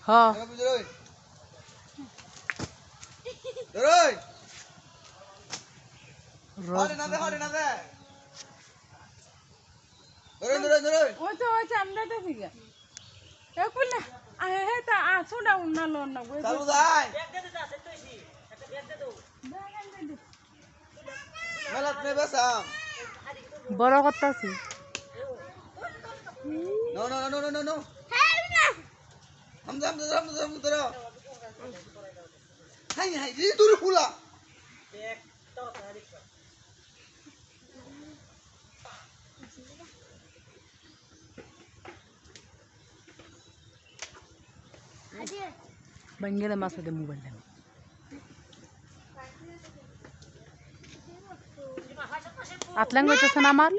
হ্যাঁ বড় কথা আছে বাঙ্গেলে মাছ ওদের মোবাইল দেন আতলাঙ্গ হইতেছে না আমার